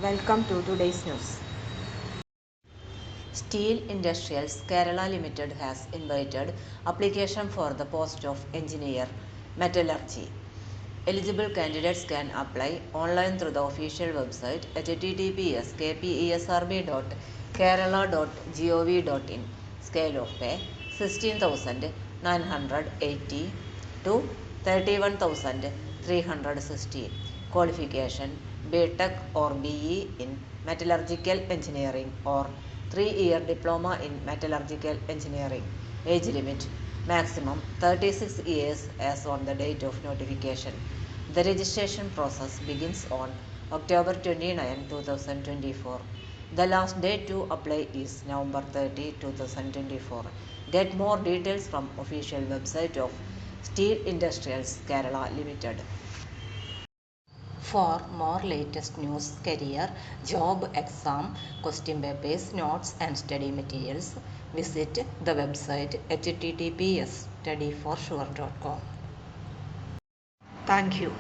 Welcome to today's news. Steel Industrials Kerala Limited has invited application for the post of Engineer Metallurgy. Eligible candidates can apply online through the official website https://kpesrb.kerala.gov.in. Scale of pay 16,980 to 31,360. Qualification BTech or BE in Metallurgical Engineering or 3-year Diploma in Metallurgical Engineering. Age limit maximum 36 years as on the date of notification. The registration process begins on October 29, 2024. The last date to apply is November 30, 2024. Get more details from official website of Steel Industrials Kerala Limited. For more latest news, career, job, exam, question papers, notes and study materials, visit the website https://studyforsure.com. Thank you.